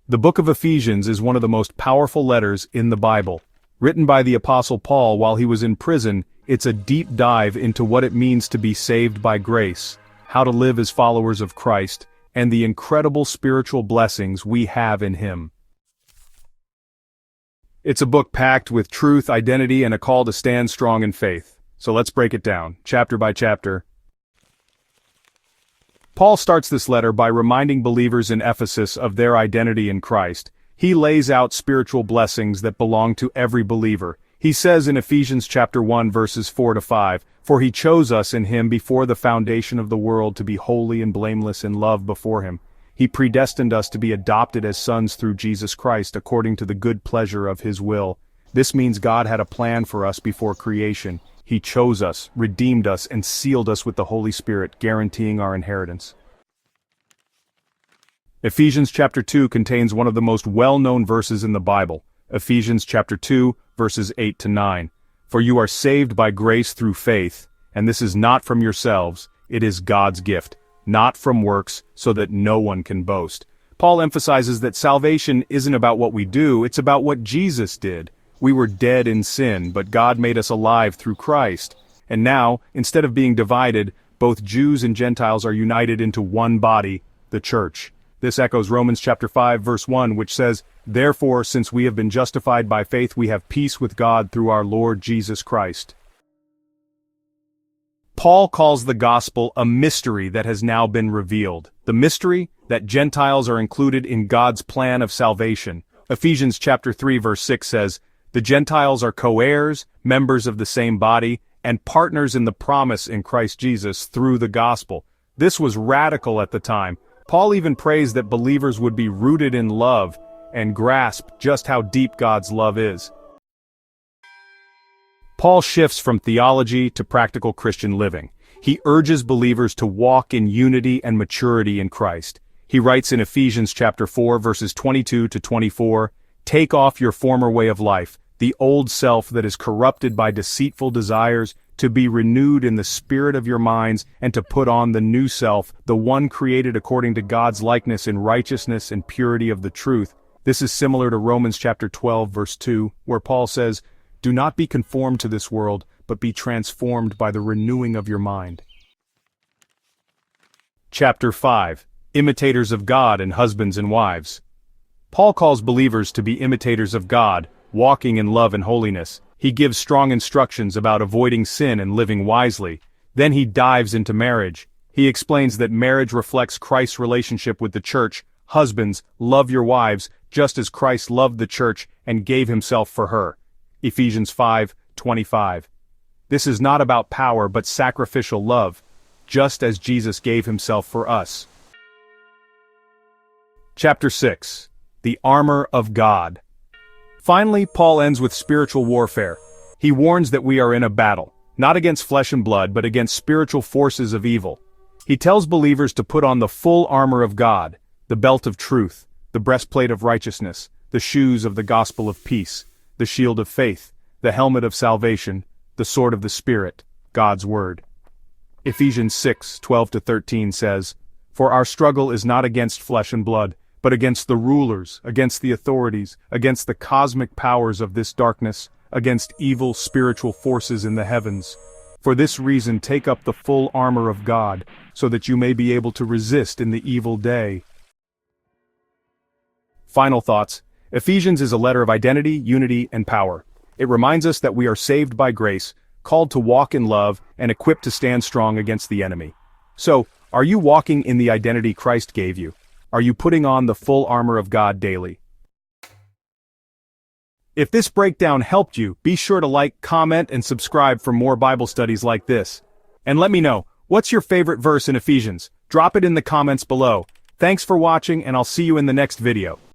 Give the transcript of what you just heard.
The book of Ephesians is one of the most powerful letters in the Bible. Written by the Apostle Paul while he was in prison, it's a deep dive into what it means to be saved by grace, how to live as followers of Christ, and the incredible spiritual blessings we have in Him. It's a book packed with truth, identity, and a call to stand strong in faith. So let's break it down, chapter by chapter. Paul starts this letter by reminding believers in Ephesus of their identity in Christ. He lays out spiritual blessings that belong to every believer. He says in Ephesians chapter 1 verses 4-5, "For he chose us in him before the foundation of the world to be holy and blameless in love before him. He predestined us to be adopted as sons through Jesus Christ according to the good pleasure of his will." This means God had a plan for us before creation. He chose us, redeemed us, and sealed us with the Holy Spirit, guaranteeing our inheritance. Ephesians chapter 2 contains one of the most well-known verses in the Bible. Ephesians chapter 2, verses 8-9. "For you are saved by grace through faith, and this is not from yourselves, it is God's gift, not from works, so that no one can boast." Paul emphasizes that salvation isn't about what we do, it's about what Jesus did. We were dead in sin, but God made us alive through Christ. And now, instead of being divided, both Jews and Gentiles are united into one body, the church. This echoes Romans chapter 5 verse 1, which says, "Therefore, since we have been justified by faith, we have peace with God through our Lord Jesus Christ." Paul calls the gospel a mystery that has now been revealed. The mystery that Gentiles are included in God's plan of salvation. Ephesians chapter 3 verse 6 says, "The Gentiles are co-heirs, members of the same body, and partners in the promise in Christ Jesus through the gospel." This was radical at the time. Paul even prays that believers would be rooted in love and grasp just how deep God's love is. Paul shifts from theology to practical Christian living. He urges believers to walk in unity and maturity in Christ. He writes in Ephesians chapter 4 verses 22-24, "Take off your former way of life, the old self that is corrupted by deceitful desires, to be renewed in the spirit of your minds, and to put on the new self, the one created according to God's likeness in righteousness and purity of the truth." This is similar to Romans chapter 12 verse 2, where Paul says, "Do not be conformed to this world, but be transformed by the renewing of your mind." Chapter 5. Imitators of God and husbands and wives. Paul calls believers to be imitators of God, walking in love and holiness. He gives strong instructions about avoiding sin and living wisely. Then he dives into marriage. He explains that marriage reflects Christ's relationship with the church. Husbands, love your wives, just as Christ loved the church and gave himself for her. Ephesians 5:25. This is not about power but sacrificial love, just as Jesus gave himself for us. Chapter 6. The Armor of God. Finally, Paul ends with spiritual warfare. He warns that we are in a battle, not against flesh and blood, but against spiritual forces of evil. He tells believers to put on the full armor of God, the belt of truth, the breastplate of righteousness, the shoes of the gospel of peace, the shield of faith, the helmet of salvation, the sword of the Spirit, God's word. Ephesians 6:12-13 says, "For our struggle is not against flesh and blood, but against the rulers, against the authorities, against the cosmic powers of this darkness, against evil spiritual forces in the heavens. For this reason take up the full armor of God, so that you may be able to resist in the evil day." Final thoughts. Ephesians is a letter of identity, unity, and power. It reminds us that we are saved by grace, called to walk in love, and equipped to stand strong against the enemy. So, are you walking in the identity Christ gave you? Are you putting on the full armor of God daily? If this breakdown helped you, be sure to like, comment, and subscribe for more Bible studies like this. And let me know, what's your favorite verse in Ephesians? Drop it in the comments below. Thanks for watching, and I'll see you in the next video.